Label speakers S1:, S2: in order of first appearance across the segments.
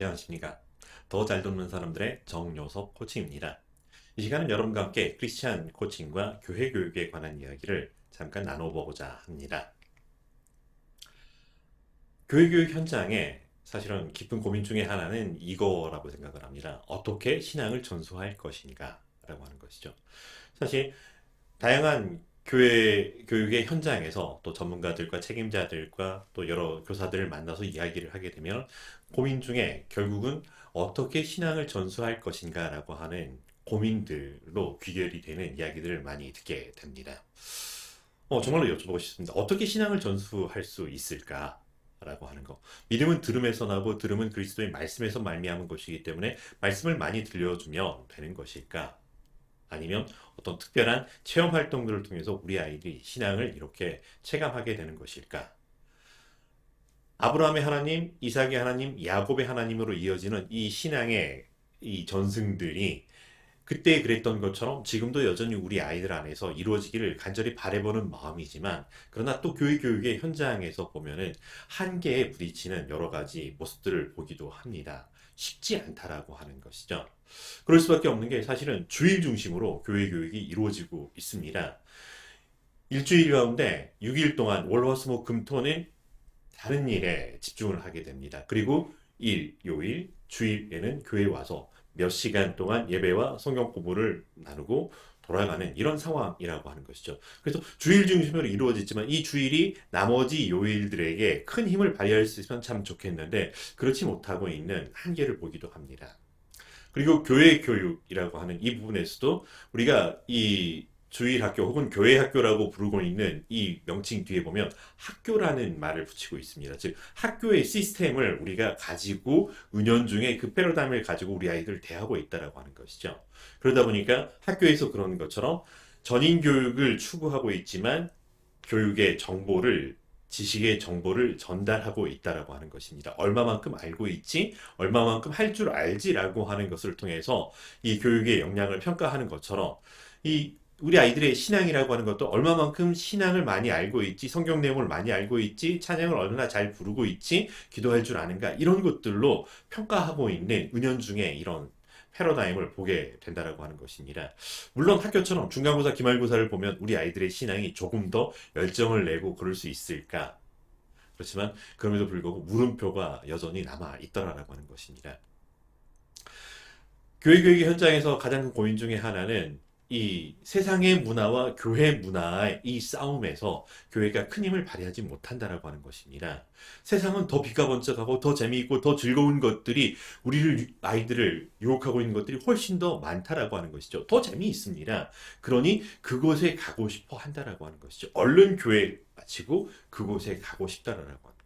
S1: 안녕하십니까. 더 잘 돕는 사람들의 정요섭 코치입니다. 이 시간은 여러분과 함께 크리스찬 코칭과 교회 교육에 관한 이야기를 잠깐 나눠보고자 합니다. 교회 교육 현장에 사실은 깊은 고민 중에 하나는 이거라고 생각을 합니다. 어떻게 신앙을 전수할 것인가 라고 하는 것이죠. 사실 다양한 교회 교육의 현장에서 또 전문가들과 책임자들과 또 여러 교사들을 만나서 이야기를 하게 되면 고민 중에 결국은 어떻게 신앙을 전수할 것인가라고 하는 고민들로 귀결이 되는 이야기들을 많이 듣게 됩니다. 정말로 여쭤보고 싶습니다. 어떻게 신앙을 전수할 수 있을까? 라고 하는 거. 믿음은 들음에서 나고 들음은 그리스도의 말씀에서 말미암은 것이기 때문에 말씀을 많이 들려주면 되는 것일까? 아니면 어떤 특별한 체험 활동들을 통해서 우리 아이들이 신앙을 이렇게 체감하게 되는 것일까? 아브라함의 하나님, 이삭의 하나님, 야곱의 하나님으로 이어지는 이 신앙의 이 전승들이 그때 그랬던 것처럼 지금도 여전히 우리 아이들 안에서 이루어지기를 간절히 바라보는 마음이지만, 그러나 또 교회 교육의 현장에서 보면은 한계에 부딪히는 여러 가지 모습들을 보기도 합니다. 쉽지 않다라고 하는 것이죠. 그럴 수밖에 없는 게 사실은 주일 중심으로 교회 교육이 이루어지고 있습니다. 일주일 가운데 6일 동안 월화수목 금토는 다른 일에 집중을 하게 됩니다. 그리고 일, 요일, 주일에는 교회에 와서 몇 시간 동안 예배와 성경 공부를 나누고 돌아가는 이런 상황이라고 하는 것이죠. 그래서 주일 중심으로 이루어지지만 이 주일이 나머지 요일들에게 큰 힘을 발휘할 수 있으면 참 좋겠는데 그렇지 못하고 있는 한계를 보기도 합니다. 그리고 교회 교육이라고 하는 이 부분에서도 우리가 이 주일 학교 혹은 교회 학교라고 부르고 있는 이 명칭 뒤에 보면 학교라는 말을 붙이고 있습니다. 즉 학교의 시스템을 우리가 가지고 은연중에 그 패러다임을 가지고 우리 아이들을 대하고 있다라고 하는 것이죠. 그러다 보니까 학교에서 그런 것처럼 전인 교육을 추구하고 있지만 교육의 정보를 지식의 정보를 전달하고 있다라고 하는 것입니다. 얼마만큼 알고 있지, 얼마만큼 할 줄 알지라고 하는 것을 통해서 이 교육의 역량을 평가하는 것처럼 이 우리 아이들의 신앙이라고 하는 것도 얼마만큼 신앙을 많이 알고 있지, 성경 내용을 많이 알고 있지, 찬양을 얼마나 잘 부르고 있지, 기도할 줄 아는가 이런 것들로 평가하고 있는 은연중에 이런 패러다임을 보게 된다라고 하는 것입니다. 물론 학교처럼 중간고사, 기말고사를 보면 우리 아이들의 신앙이 조금 더 열정을 내고 그럴 수 있을까? 그렇지만 그럼에도 불구하고 물음표가 여전히 남아 있더라라고 하는 것입니다. 교회 교육의 현장에서 가장 큰 고민 중에 하나는 이 세상의 문화와 교회 문화의 이 싸움에서 교회가 큰 힘을 발휘하지 못한다라고 하는 것입니다. 세상은 더 빛과 번쩍하고 더 재미있고 더 즐거운 것들이 우리를 아이들을 유혹하고 있는 것들이 훨씬 더 많다라고 하는 것이죠. 더 재미있습니다. 그러니 그곳에 가고 싶어 한다라고 하는 것이죠. 얼른 교회 마치고 그곳에 가고 싶다라고 하는 것이죠.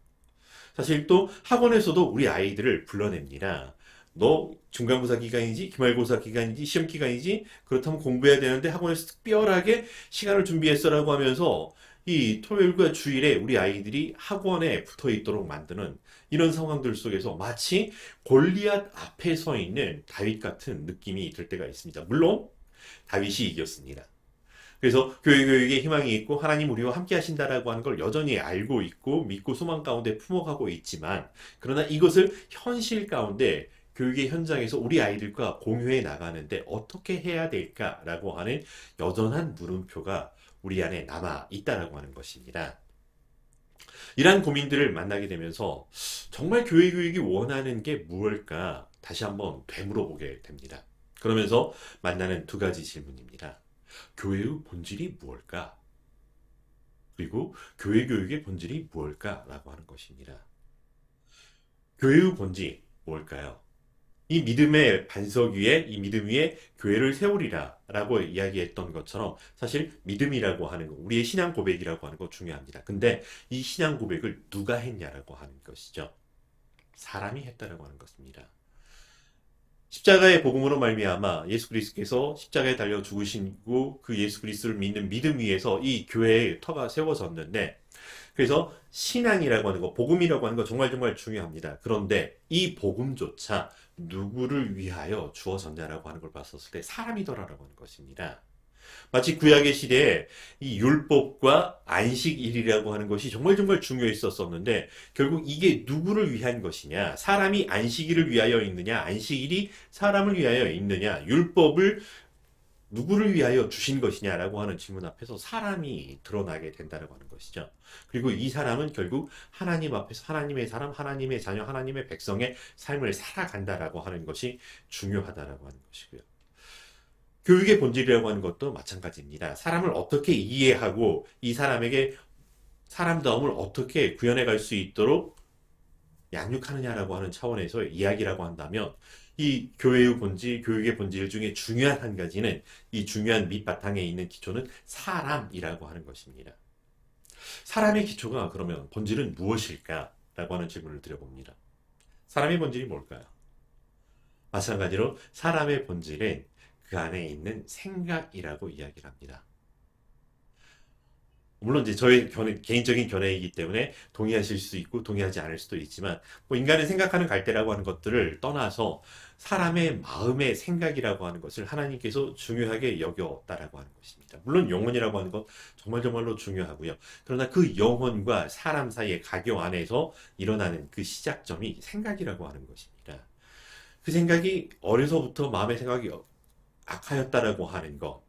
S1: 사실 또 학원에서도 우리 아이들을 불러냅니다. 너 중간고사 기간이지, 기말고사 기간이지, 시험 기간이지, 그렇다면 공부해야 되는데 학원에서 특별하게 시간을 준비했어라고 하면서 이 토요일과 주일에 우리 아이들이 학원에 붙어 있도록 만드는 이런 상황들 속에서 마치 골리앗 앞에 서 있는 다윗 같은 느낌이 들 때가 있습니다. 물론 다윗이 이겼습니다. 그래서 교회 교육에 희망이 있고 하나님 우리와 함께 하신다라고 하는 걸 여전히 알고 있고 믿고 소망 가운데 품어가고 있지만, 그러나 이것을 현실 가운데 교육의 현장에서 우리 아이들과 공유해 나가는데 어떻게 해야 될까라고 하는 여전한 물음표가 우리 안에 남아 있다라고 하는 것입니다. 이러한 고민들을 만나게 되면서 정말 교회 교육이 원하는 게 무엇일까 다시 한번 되물어보게 됩니다. 그러면서 만나는 두 가지 질문입니다. 교회의 본질이 무엇일까? 그리고 교회 교육의 본질이 무엇일까? 라고 하는 것입니다. 교회의 본질 무엇일까요? 이 믿음의 반석 위에, 이 믿음 위에 교회를 세우리라 라고 이야기했던 것처럼 사실 믿음이라고 하는 거, 우리의 신앙 고백이라고 하는 거 중요합니다. 근데 이 신앙 고백을 누가 했냐라고 하는 것이죠. 사람이 했다라고 하는 것입니다. 십자가의 복음으로 말미암아 예수 그리스도께서 십자가에 달려 죽으시고 그 예수 그리스도를 믿는 믿음 위에서 이 교회의 터가 세워졌는데, 그래서 신앙이라고 하는 거, 복음이라고 하는 거 정말 정말 중요합니다. 그런데 이 복음조차 누구를 위하여 주어졌냐라고 하는 걸 봤었을 때 사람이더라라고 하는 것입니다. 마치 구약의 시대에 이 율법과 안식일이라고 하는 것이 정말 정말 중요했었었는데 결국 이게 누구를 위한 것이냐? 사람이 안식일을 위하여 있느냐? 안식일이 사람을 위하여 있느냐? 율법을 누구를 위하여 주신 것이냐라고 하는 질문 앞에서 사람이 드러나게 된다고 하는 것이죠. 그리고 이 사람은 결국 하나님 앞에서 하나님의 사람, 하나님의 자녀, 하나님의 백성의 삶을 살아간다라고 하는 것이 중요하다라고 하는 것이고요. 교육의 본질이라고 하는 것도 마찬가지입니다. 사람을 어떻게 이해하고 이 사람에게 사람다움을 어떻게 구현해 갈 수 있도록 양육하느냐라고 하는 차원에서 이야기라고 한다면 이 교회의 본질, 교육의 본질 중에 중요한 한 가지는 이 중요한 밑바탕에 있는 기초는 사람이라고 하는 것입니다. 사람의 기초가 그러면 본질은 무엇일까라고 하는 질문을 드려봅니다. 사람의 본질이 뭘까요? 마찬가지로 사람의 본질은 그 안에 있는 생각이라고 이야기를 합니다. 물론 이제 저의 개인적인 견해이기 때문에 동의하실 수 있고 동의하지 않을 수도 있지만 뭐 인간의 생각하는 갈대라고 하는 것들을 떠나서 사람의 마음의 생각이라고 하는 것을 하나님께서 중요하게 여겼다라고 하는 것입니다. 물론 영혼이라고 하는 것 정말 정말로 중요하고요. 그러나 그 영혼과 사람 사이의 가교 안에서 일어나는 그 시작점이 생각이라고 하는 것입니다. 그 생각이 어려서부터 마음의 생각이 악하였다라고 하는 것,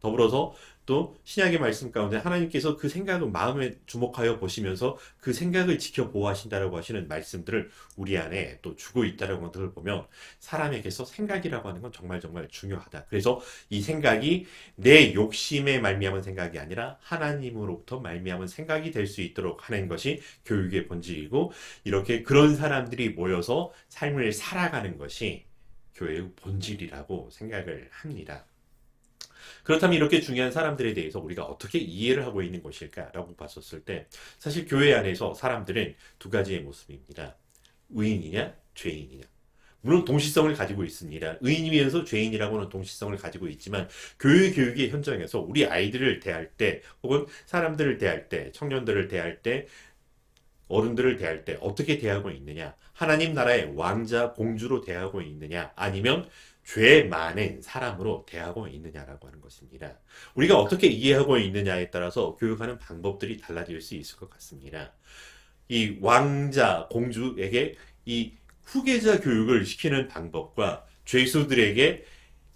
S1: 더불어서 또 신약의 말씀 가운데 하나님께서 그 생각을 마음에 주목하여 보시면서 그 생각을 지켜보호하신다라고 하시는 말씀들을 우리 안에 또 주고 있다라고 하는 것을 보면 사람에게서 생각이라고 하는 건 정말 정말 중요하다. 그래서 이 생각이 내 욕심에 말미암은 생각이 아니라 하나님으로부터 말미암은 생각이 될 수 있도록 하는 것이 교육의 본질이고 이렇게 그런 사람들이 모여서 삶을 살아가는 것이 교회의 본질이라고 생각을 합니다. 그렇다면 이렇게 중요한 사람들에 대해서 우리가 어떻게 이해를 하고 있는 것일까라고 봤었을 때 사실 교회 안에서 사람들은 두 가지의 모습입니다. 의인이냐 죄인이냐. 물론 동시성을 가지고 있습니다. 의인이면서 죄인이라고는 동시성을 가지고 있지만 교육의 현장에서 우리 아이들을 대할 때 혹은 사람들을 대할 때 청년들을 대할 때 어른들을 대할 때 어떻게 대하고 있느냐? 하나님 나라의 왕자, 공주로 대하고 있느냐? 아니면 죄 많은 사람으로 대하고 있느냐라고 하는 것입니다. 우리가 어떻게 이해하고 있느냐에 따라서 교육하는 방법들이 달라질 수 있을 것 같습니다. 이 왕자, 공주에게 이 후계자 교육을 시키는 방법과 죄수들에게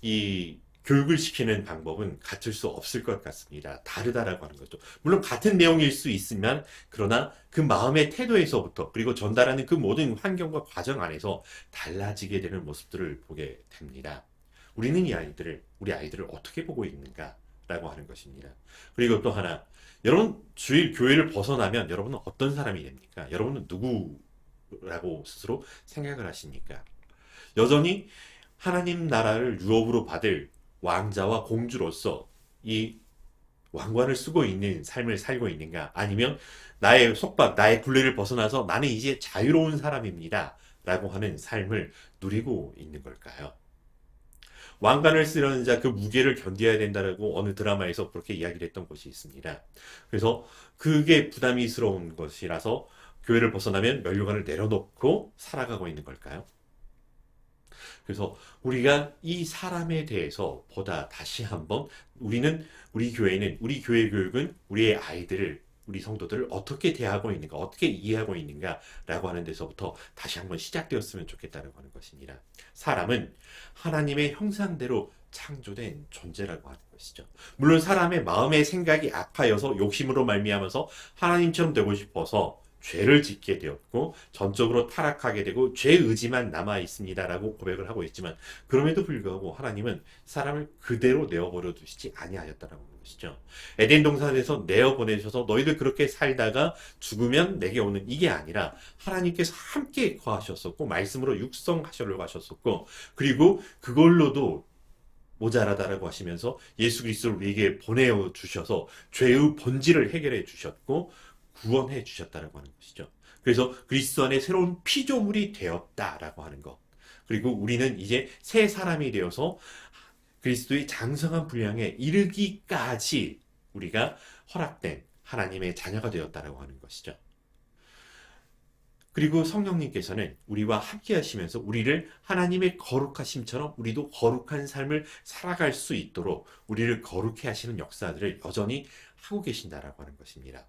S1: 이 교육을 시키는 방법은 같을 수 없을 것 같습니다. 다르다라고 하는 거죠. 물론 같은 내용일 수 있으면 그러나 그 마음의 태도에서부터 그리고 전달하는 그 모든 환경과 과정 안에서 달라지게 되는 모습들을 보게 됩니다. 우리는 우리 아이들을 어떻게 보고 있는가라고 하는 것입니다. 그리고 또 하나, 여러분 주일 교회를 벗어나면 여러분은 어떤 사람이 됩니까? 여러분은 누구라고 스스로 생각을 하십니까? 여전히 하나님 나라를 유업으로 받을 왕자와 공주로서 이 왕관을 쓰고 있는 삶을 살고 있는가? 아니면 나의 속박, 나의 굴레를 벗어나서 나는 이제 자유로운 사람입니다. 라고 하는 삶을 누리고 있는 걸까요? 왕관을 쓰려는 자 그 무게를 견뎌야 된다라고 어느 드라마에서 그렇게 이야기를 했던 것이 있습니다. 그래서 그게 부담스러운 것이라서 교회를 벗어나면 면류관을 내려놓고 살아가고 있는 걸까요? 그래서 우리가 이 사람에 대해서 보다 다시 한번 우리 교회는, 우리 교회 교육은 우리의 아이들을, 우리 성도들을 어떻게 대하고 있는가, 어떻게 이해하고 있는가라고 하는 데서부터 다시 한번 시작되었으면 좋겠다고 하는 것입니다. 사람은 하나님의 형상대로 창조된 존재라고 하는 것이죠. 물론 사람의 마음의 생각이 악하여서 욕심으로 말미암아서 하나님처럼 되고 싶어서 죄를 짓게 되었고 전적으로 타락하게 되고 죄 의지만 남아 있습니다라고 고백을 하고 있지만 그럼에도 불구하고 하나님은 사람을 그대로 내어버려 두시지 아니하였다라고 하는 것이죠. 에덴 동산에서 내어보내셔서 너희들 그렇게 살다가 죽으면 내게 오는 이게 아니라 하나님께서 함께 거하셨었고 말씀으로 육성하시려고 하셨었고 그리고 그걸로도 모자라다라고 하시면서 예수 그리스도를 우리에게 보내어 주셔서 죄의 본질을 해결해 주셨고 구원해 주셨다라고 하는 것이죠. 그래서 그리스도 안에 새로운 피조물이 되었다라고 하는 것. 그리고 우리는 이제 새 사람이 되어서 그리스도의 장성한 분량에 이르기까지 우리가 허락된 하나님의 자녀가 되었다라고 하는 것이죠. 그리고 성령님께서는 우리와 함께 하시면서 우리를 하나님의 거룩하심처럼 우리도 거룩한 삶을 살아갈 수 있도록 우리를 거룩해 하시는 역사들을 여전히 하고 계신다라고 하는 것입니다.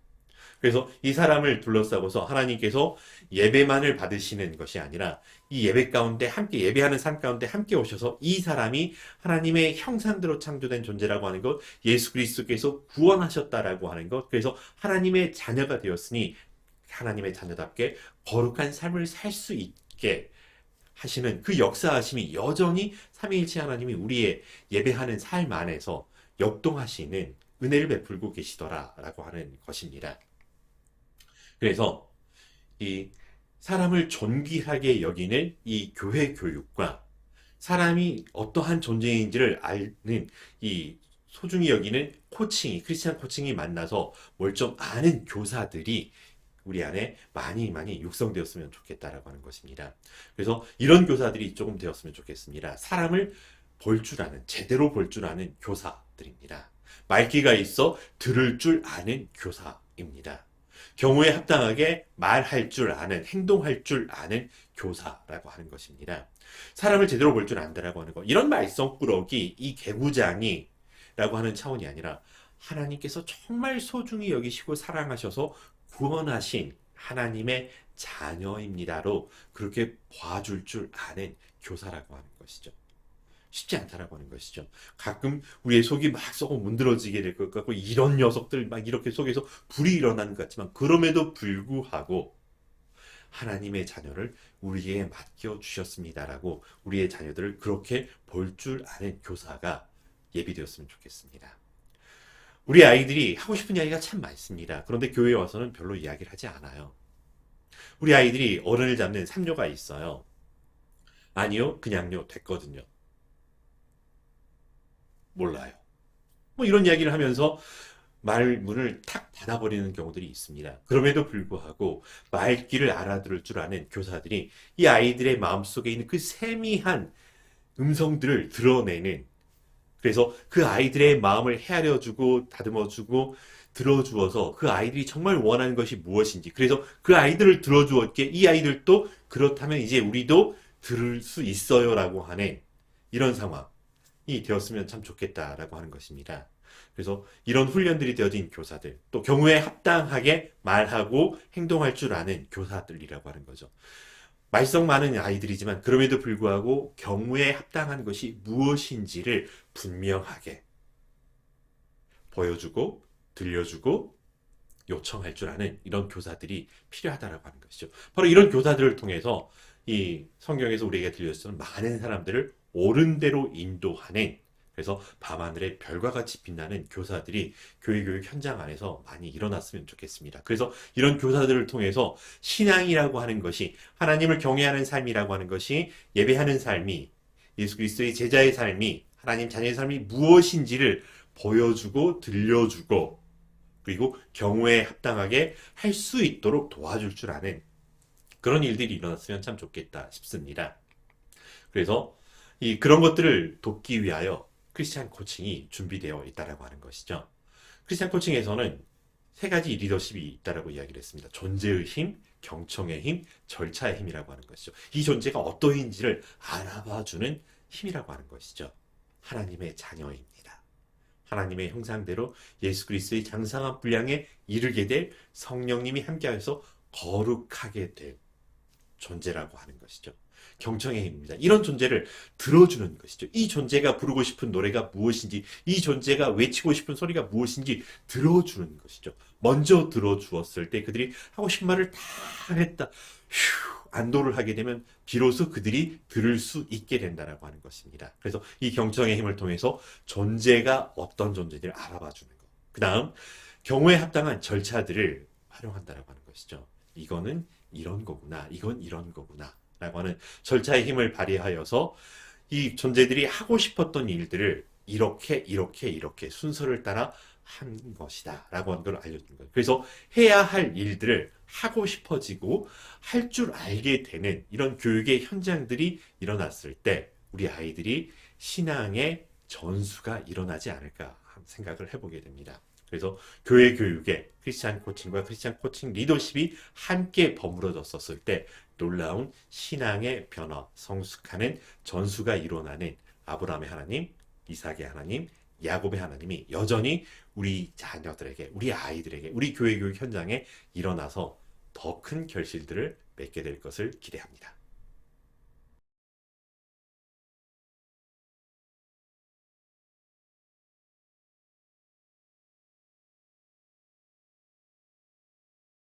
S1: 그래서 이 사람을 둘러싸고서 하나님께서 예배만을 받으시는 것이 아니라 이 예배 가운데 함께 예배하는 삶 가운데 함께 오셔서 이 사람이 하나님의 형상대로 창조된 존재라고 하는 것, 예수 그리스도께서 구원하셨다라고 하는 것, 그래서 하나님의 자녀가 되었으니 하나님의 자녀답게 거룩한 삶을 살 수 있게 하시는 그 역사하심이 여전히 삼위일체 하나님이 우리의 예배하는 삶 안에서 역동하시는 은혜를 베풀고 계시더라라고 하는 것입니다. 그래서 이 사람을 존귀하게 여기는 이 교회 교육과 사람이 어떠한 존재인지를 아는 이 소중히 여기는 코칭이, 크리스찬 코칭이 만나서 뭘 좀 아는 교사들이 우리 안에 많이 육성되었으면 좋겠다라고 하는 것입니다. 그래서 이런 교사들이 조금 되었으면 좋겠습니다. 사람을 볼 줄 아는, 제대로 볼 줄 아는 교사들입니다. 말귀가 있어 들을 줄 아는 교사입니다. 경우에 합당하게 말할 줄 아는, 행동할 줄 아는 교사라고 하는 것입니다. 사람을 제대로 볼 줄 안다라고 하는 것. 이런 말썽꾸러기, 이 개구장이 라고 하는 차원이 아니라 하나님께서 정말 소중히 여기시고 사랑하셔서 구원하신 하나님의 자녀입니다로 그렇게 봐줄 줄 아는 교사라고 하는 것이죠. 쉽지 않다라고 하는 것이죠. 가끔 우리의 속이 막 썩어 문드러지게 될 것 같고 이런 녀석들 막 이렇게 속에서 불이 일어나는 것 같지만 그럼에도 불구하고 하나님의 자녀를 우리에게 맡겨 주셨습니다라고 우리의 자녀들을 그렇게 볼 줄 아는 교사가 예비되었으면 좋겠습니다. 우리 아이들이 하고 싶은 이야기가 참 많습니다. 그런데 교회에 와서는 별로 이야기를 하지 않아요. 우리 아이들이 어른을 잡는 삼뇨가 있어요. 아니요, 그냥요, 됐거든요. 몰라요. 뭐 이런 이야기를 하면서 말문을 탁 닫아버리는 경우들이 있습니다. 그럼에도 불구하고 말귀를 알아들을 줄 아는 교사들이 이 아이들의 마음속에 있는 그 세미한 음성들을 드러내는, 그래서 그 아이들의 마음을 헤아려주고 다듬어주고 들어주어서 그 아이들이 정말 원하는 것이 무엇인지, 그래서 그 아이들을 들어주었기에 이 아이들도 그렇다면 이제 우리도 들을 수 있어요라고 하는 이런 상황이 되었으면 참 좋겠다라고 하는 것입니다. 그래서 이런 훈련들이 되어진 교사들, 또 경우에 합당하게 말하고 행동할 줄 아는 교사들이라고 하는 거죠. 말썽 많은 아이들이지만 그럼에도 불구하고 경우에 합당한 것이 무엇인지를 분명하게 보여주고 들려주고 요청할 줄 아는 이런 교사들이 필요하다라고 하는 것이죠. 바로 이런 교사들을 통해서 이 성경에서 우리에게 들려주는 많은 사람들을 옳은 대로 인도하는, 그래서 밤하늘의 별과 같이 빛나는 교사들이 교회 교육 현장 안에서 많이 일어났으면 좋겠습니다. 그래서 이런 교사들을 통해서 신앙이라고 하는 것이, 하나님을 경외하는 삶이라고 하는 것이, 예배하는 삶이, 예수 그리스도의 제자의 삶이, 하나님 자녀의 삶이 무엇인지를 보여주고 들려주고 그리고 경우에 합당하게 할 수 있도록 도와줄 줄 아는 그런 일들이 일어났으면 참 좋겠다 싶습니다. 그래서 그런 것들을 돕기 위하여 크리스찬 코칭이 준비되어 있다라고 하는 것이죠. 크리스찬 코칭에서는 세 가지 리더십이 있다라고 이야기를 했습니다. 존재의 힘, 경청의 힘, 절차의 힘이라고 하는 것이죠. 이 존재가 어떠한지를 알아봐주는 힘이라고 하는 것이죠. 하나님의 자녀입니다. 하나님의 형상대로 예수 그리스도의 장성한 분량에 이르게 될 성령님이 함께하여서 거룩하게 될 존재라고 하는 것이죠. 경청의 힘입니다. 이런 존재를 들어주는 것이죠. 이 존재가 부르고 싶은 노래가 무엇인지, 이 존재가 외치고 싶은 소리가 무엇인지 들어주는 것이죠. 먼저 들어주었을 때 그들이 하고 싶은 말을 다 했다. 안도를 하게 되면 비로소 그들이 들을 수 있게 된다라고 하는 것입니다. 그래서 이 경청의 힘을 통해서 존재가 어떤 존재인지를 알아봐 주는 것. 그 다음 경우에 합당한 절차들을 활용한다라고 하는 것이죠. 이거는 이런 거구나, 이건 이런 거구나 라고 하는 절차의 힘을 발휘하여서 이 존재들이 하고 싶었던 일들을 이렇게 순서를 따라 한 것이다 라고 하는 걸 알려주는 거예요. 그래서 해야 할 일들을 하고 싶어지고 할 줄 알게 되는 이런 교육의 현장들이 일어났을 때 우리 아이들이 신앙의 전수가 일어나지 않을까 생각을 해보게 됩니다. 그래서 교회 교육에 크리스찬 코칭과 크리스찬 코칭 리더십이 함께 버무러졌었을 때 놀라운 신앙의 변화, 성숙하는 전수가 일어나는 아브라함의 하나님, 이삭의 하나님, 야곱의 하나님이 여전히 우리 자녀들에게, 우리 아이들에게, 우리 교회 교육 현장에 일어나서 더 큰 결실들을 맺게 될 것을 기대합니다.